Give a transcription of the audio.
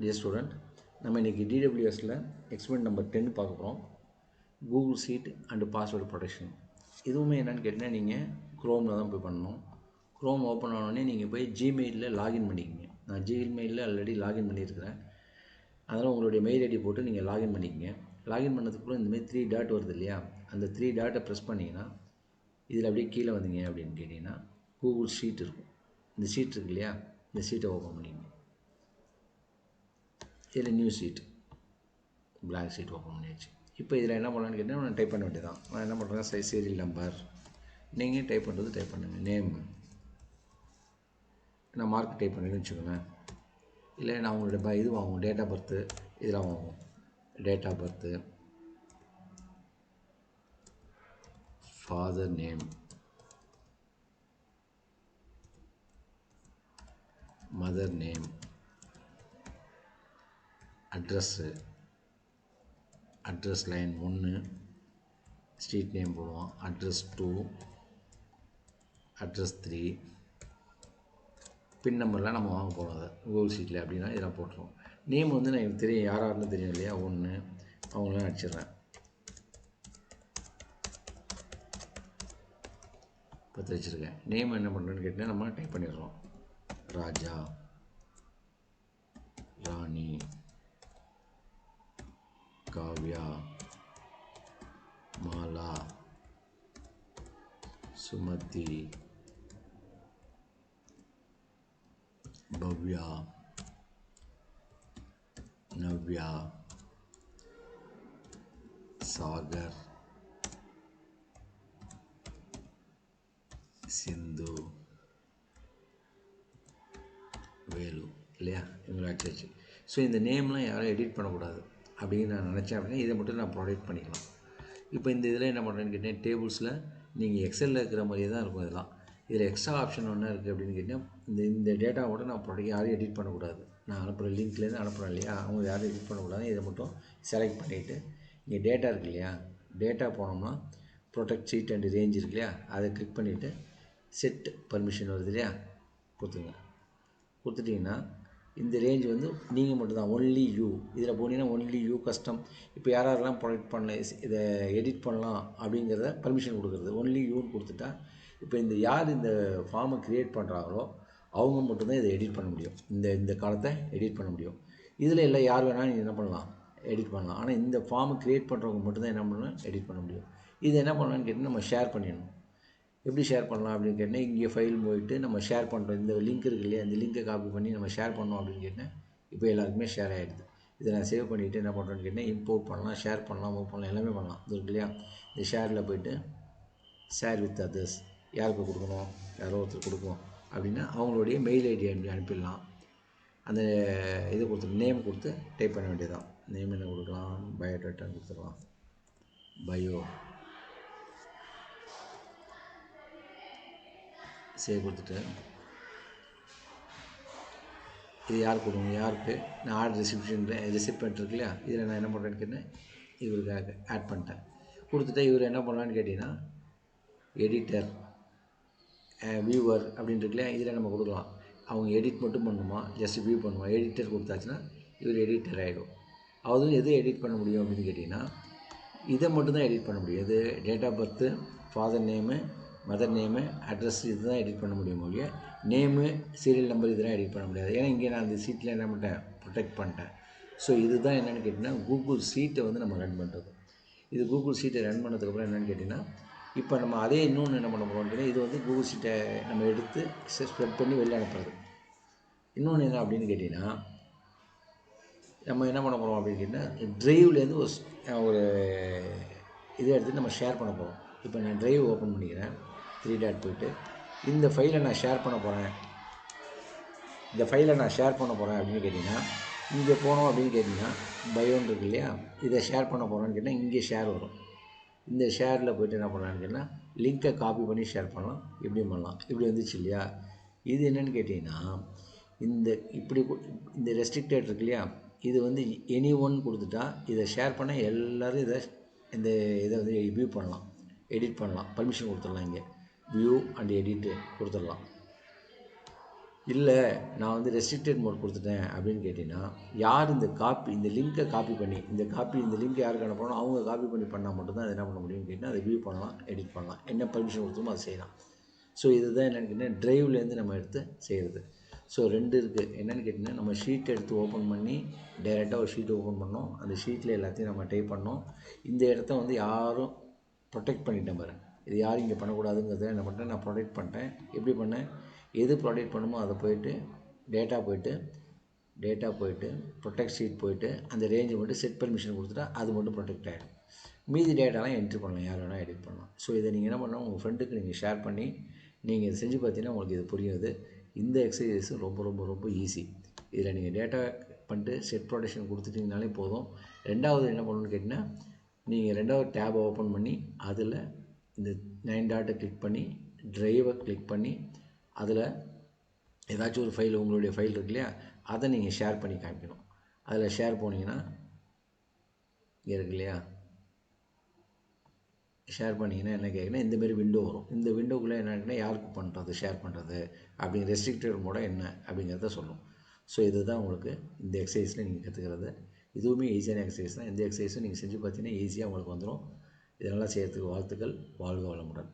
Dear student, நம்ம இன்னைக்கு DWSல experiment number 10 பார்க்க போகிறோம். Google Sheet and Password Protection. இதுவுமே என்னன்னு கேட்டிங்கன்னா நீங்கள் Chromeல தான் போய் பண்ணணும். Chrome ஓப்பன் ஆனோடனே நீங்கள் போய் ஜிமெயிலில் லாகின் பண்ணிக்கங்க. நான் ஜிமெயிலில் ஆல்ரெடி லாகின் பண்ணியிருக்கிறேன். அதனால் உங்களுடைய மெயில் ஐடி போட்டு நீங்கள் லாகின் பண்ணிக்கங்க. லாகின் பண்ணதுக்குள்ள இந்தமாதிரி 3 டாட் வருது இல்லையா, அந்த 3 டாட்டை ப்ரெஸ் பண்ணிங்கன்னா இதில் அப்படியே கீழே வந்தீங்க அப்படின்னு கேட்டிங்கன்னா கூகுள் ஷீட் இருக்கும். இந்த ஷீட் இருக்கு இல்லையா, இந்த ஷீட்டை ஓப்பன் பண்ணிக்கங்க. இதில் new sheet blank sheet open பண்ணியாச்சு. இப்போ இதில் என்ன பண்ணலான்னு கேட்டால் நான் டைப் பண்ண வேண்டியதான். நான் என்ன பண்ணுறேன், சீரியல் நம்பர் நீங்கள் டைப் பண்ணுறது டைப் பண்ணுங்கள். நேம் நான் மார்க் டைப் பண்ணுறேன்னு வச்சுக்கோங்களேன். இல்லை நான் உங்களோட இது வாங்குவோம், டேட் ஆஃப் பர்த்து இதெல்லாம் வாங்குவோம். Date of birth, father name, mother name, address line 1, street name போடுவோம், அட்ரஸ் 2, அட்ரஸ் 3, பின் நம்பர்லாம் நம்ம வாங்க போகிறோம் அதை கூகுள் ஷீட்டில் அப்படின்னா இதெல்லாம் போட்டுருவோம். நேம் வந்து நான் எனக்கு தெரியும், யாராருன்னு தெரியும் இல்லையா, 1 அவங்களாம் அடிச்சிடுறேன். 10 வச்சுருக்கேன். நேம் என்ன பண்ணுறேன்னு கேட்டிங்கன்னா நம்ம டைப் பண்ணிடுறோம். ராஜா, ராணி, காவ்யா, மாலா, சுமதி, பவ்யா, நவ்யா, சாகர், சிந்து, வேலு இல்லையா, இவங்களை அடிச்சாச்சு. ஸோ இந்த நேம்லாம் யாரும் எடிட் பண்ணக்கூடாது அப்படின்னு நான் நினச்சேன் அப்படின்னா இதை மட்டும் நான் ப்ரொடெக்ட் பண்ணிக்கலாம். இப்போ இந்த இதில் என்ன பண்ணுறேன்னு கேட்டேன், டேபிள்ஸில் நீங்கள் எக்ஸலில் இருக்கிற மாதிரியே தான் இருக்கும் இதெல்லாம். இதில் எக்ஸ்ட்ரா ஆப்ஷன் ஒன்றா இருக்குது அப்படின்னு கேட்டிங்கன்னா இந்த டேட்டாவோட நான் ப்ரொடெக்ட் யாரும் எடிட் பண்ணக்கூடாது. நான் அனுப்புகிற லிங்க்லேருந்து அனுப்புகிறேன் இல்லையா, அவங்க யாரும் எடிட் பண்ணக்கூடாது. இதை மட்டும் செலக்ட் பண்ணிவிட்டு இங்கே டேட்டா இருக்குது இல்லையா, டேட்டா போனோம்னா ப்ரொடெக்ட் ஷீட் அண்ட் ரேஞ்ச் இருக்கு இல்லையா, அதை கிளிக் பண்ணிவிட்டு செட் பர்மிஷன் வருது இல்லையா, கொடுத்துங்க. கொடுத்துட்டிங்கன்னா இந்த ரேஞ்ச் வந்து நீங்கள் மட்டும்தான், ஒன்லி யூ. இதில் போனீங்கன்னா ஒன்லி யூ கஸ்டம். இப்போ யாரெல்லாம் ப்ரொடெக்ட் பண்ணல, இதை எடிட் பண்ணலாம் அப்படிங்கிறத பர்மிஷன் கொடுக்குறது ஒன்லி யூன்னு கொடுத்துட்டா, இப்போ இந்த யார் இந்த ஃபார்மை க்ரியேட் பண்ணுறாங்களோ அவங்க மட்டும்தான் இதை எடிட் பண்ண முடியும். இந்த காலத்தை எடிட் பண்ண முடியும். இதில் எல்லாம் யார் வேணாலும் நீங்கள் என்ன பண்ணலாம், எடிட் பண்ணலாம். ஆனால் இந்த ஃபார்மை க்ரியேட் பண்ணுறவங்க மட்டும்தான் என்ன பண்ணலாம், எடிட் பண்ண முடியும். இது என்ன பண்ணலான்னு கேட்டிங்கன்னா நம்ம ஷேர் பண்ணிடணும். எப்படி ஷேர் பண்ணலாம் அப்படின்னு கேட்டால் இங்கே ஃபைல் போயிட்டு நம்ம ஷேர் பண்ணுறோம். இந்த லிங்க் இருக்குது இல்லையா, இந்த லிங்கை காப்பி பண்ணி நம்ம ஷேர் பண்ணோம் அப்படின்னு கேட்டால் இப்போ எல்லாருக்குமே ஷேர் ஆகிடுது. இதை நான் சேவ் பண்ணிவிட்டு என்ன பண்ணுறேன்னு கேட்டால் இம்போர்ட் பண்ணலாம், ஷேர் பண்ணலாம், மூவ் பண்ணலாம், எல்லாமே பண்ணலாம். இது இருக்கு இல்லையா, இந்த ஷேரில் போய்ட்டு ஷேர் வித் அதர்ஸ் யாருக்கு கொடுக்கணும், யாரோ ஒருத்தர் கொடுக்கணும் அப்படின்னா அவங்களுடைய மெயில் ஐடி அனுப்பிடலாம். அந்த இதை கொடுத்து நேம் கொடுத்து டைப் பண்ண வேண்டியதான். நேம் என்ன கொடுக்கலாம், பயோடேட்டான்னு கொடுத்துடலாம். பயோ சேவ் கொடுத்துட்டு இது யார் கொடுங்க, யாருக்கு நான் ஆர்டர் ரிசிப்ட் இருக்கு இல்லையா, இதில் நான் என்ன பண்ணுறேன்னு கேட்டேன், இவருக்கு ஆட் பண்ணிட்டேன். கொடுத்துட்டு இவர் என்ன பண்ணலான்னு கேட்டிங்கன்னா எடிட்டர் வியூவர் அப்படின்னு இருக்கு இல்லையா, இதில் நம்ம கொடுக்கலாம். அவங்க எடிட் மட்டும் பண்ணணுமா, ஜஸ்ட் வியூ பண்ணுமா. எடிட்டர் கொடுத்தாச்சுன்னா இவர் எடிட்டர் ஆகிடும். அதுவும் எது எடிட் பண்ண முடியும் அப்படின்னு கேட்டிங்கன்னா இதை மட்டும்தான் எடிட் பண்ண முடியும். இது date of birth, father name, mother name, address இது தான் எடிட் பண்ண முடியும். ஒழிய நேமு, சீரியல் நம்பர் இதெல்லாம் எடிட் பண்ண முடியாது. ஏன்னா இங்கே நான் அந்த சீட்டில் என்ன பண்ணிட்டேன், ப்ரொடெக்ட் பண்ணிட்டேன். ஸோ இதுதான் என்னென்னு கேட்டிங்கன்னா கூகுள் ஷீட்டை வந்து நம்ம ரன் பண்ணுறது. இது கூகுள் ஷீட்டை ரன் பண்ணதுக்கப்புறம் என்னென்னு கேட்டிங்கன்னா இப்போ நம்ம அதே இன்னொன்று என்ன பண்ண போகிறோம் அப்படின்னா இது வந்து கூகுள் ஷீட்டை நம்ம எடுத்து ஸ்ப்ரெட் பண்ணி வெளில அனுப்புறது. இன்னொன்று என்ன அப்படின்னு கேட்டிங்கன்னா நம்ம என்ன பண்ண போகிறோம் அப்படின்னு கேட்டிங்கன்னா ட்ரைவ்லேருந்து ஒரு இதை எடுத்து நம்ம ஷேர் பண்ண போகிறோம். இப்போ நான் ட்ரைவ் ஓப்பன் பண்ணிக்கிறேன், 3 டாட் போய்ட்டு இந்த ஃபைலை நான் ஷேர் பண்ண போகிறேன். இந்த ஃபைலை நான் ஷேர் பண்ண போகிறேன் அப்படின்னு கேட்டிங்கன்னா இங்கே போனோம் அப்படின்னு கேட்டிங்கன்னா பயோன்னு இருக்கு இல்லையா, இதை ஷேர் பண்ண போகிறோன்னு கேட்டால் இங்கே ஷேர் வரும். இந்த ஷேரில் போய்ட்டு என்ன பண்ணலான்னு கேட்டால் லிங்க்கை காப்பி பண்ணி ஷேர் பண்ணலாம், இப்படியும் பண்ணலாம். இப்படி வந்துச்சு இல்லையா. இது என்னென்னு கேட்டிங்கன்னா இந்த ரெஸ்ட்ரிக்டட் இருக்கு இல்லையா, இது வந்து எனி ஒன் கொடுத்துட்டா இதை ஷேர் பண்ண எல்லோரும் இதை வந்து வியூ பண்ணலாம், எடிட் பண்ணலாம். பர்மிஷன் கொடுத்துடலாம். இங்கே வியூ அண்ட் எடிட்டு கொடுத்துடலாம். இல்லை நான் வந்து ரெஸ்ட்ரிக்டட் மோட் கொடுத்துட்டேன் அப்படின்னு கேட்டிங்கன்னா, யார் இந்த லிங்க்கை காப்பி பண்ணி இந்த லிங்க் யாருக்கு அனுப்பணும் அவங்க காப்பி பண்ணி பண்ணால் மட்டும்தான் அது என்ன பண்ண முடியும்னு கேட்டிங்கன்னா, அதை வியூ பண்ணலாம், எடிட் பண்ணலாம், என்ன பர்மிஷன் கொடுத்தோமோ அதை செய்யலாம். ஸோ இதுதான் என்னென்னு கேட்டிங்கன்னா ட்ரைவ்லேருந்து நம்ம எடுத்து செய்கிறது. ஸோ 2 இருக்குது. என்னென்னு கேட்டிங்கன்னா, நம்ம ஷீட் எடுத்து ஓப்பன் பண்ணி டைரெக்டாக ஒரு ஷீட் ஓப்பன் பண்ணோம், அந்த ஷீட்டில் எல்லாத்தையும் நம்ம டைப் பண்ணோம். இந்த இடத்த வந்து யாரும் ப்ரொடெக்ட் பண்ணிட்டேன் பாருங்கள், இது யாரும் இங்கே பண்ணக்கூடாதுங்கிறத என்ன பண்ணிட்டேன், நான் ப்ரொடெக்ட் பண்ணிட்டேன். எப்படி பண்ணேன், எது ப்ரொடெக்ட் பண்ணுமோ அதை போயிட்டு டேட்டா போயிட்டு ப்ரொடெக்ட் ஷீட் போயிட்டு அந்த ரேஞ்சை மட்டும் செட் பர்மிஷன் கொடுத்துட்டா அது மட்டும் ப்ரொடெக்ட் ஆகிடும். மீதி டேட்டாலாம் என்ட்ரி பண்ணலாம், யார் வேணால் எடிட் பண்ணலாம். ஸோ இதை நீங்கள் என்ன பண்ணலாம், உங்கள் ஃப்ரெண்டுக்கு நீங்கள் ஷேர் பண்ணி நீங்கள் இதை செஞ்சு பார்த்தீங்கன்னா உங்களுக்கு இது புரியுது. இந்த எக்ஸசைஸ் ரொம்ப ரொம்ப ரொம்ப ஈஸி. இதில் நீங்கள் டேட்டா பண்ணிட்டு செட் ப்ரொடெக்ஷன் கொடுத்துட்டிங்கனாலே போதும். ரெண்டாவது என்ன பண்ணணும்னு கேட்டிங்கன்னா, நீங்கள் ரெண்டாவது டேபை ஓப்பன் பண்ணி அதில் இந்த 9 டாட்டை கிளிக் பண்ணி ட்ரைவை கிளிக் பண்ணி அதில் ஏதாச்சும் ஒரு ஃபைல், உங்களுடைய ஃபைல் இருக்கு இல்லையா, அதை நீங்கள் ஷேர் பண்ணி காமிக்கணும். அதில் ஷேர் போனீங்கன்னா இங்கே இருக்கு இல்லையா, ஷேர் பண்ணிங்கன்னா என்ன கேட்குன்னா இந்தமாரி விண்டோ வரும். இந்த விண்டோக்குள்ளே என்னன்னா யாருக்கு பண்ணுறது, ஷேர் பண்ணுறது அப்படிங்கிற ரெஸ்ட்ரிக்டட் மோட என்ன அப்படிங்கிறத சொல்லும். ஸோ இதுதான் உங்களுக்கு இந்த எக்ஸசைஸில் நீங்கள் கற்றுக்கிறது. இதுவுமே ஈஸியான எக்ஸசைஸ் தான். இந்த எக்ஸசைஸும் நீங்கள் செஞ்சு பார்த்தீங்கன்னா ஈஸியாக உங்களுக்கு வந்துடும். இதெல்லாம் செய்கிறதுக்கு வாழ்த்துக்கள். வாழ்க வளமுடன்.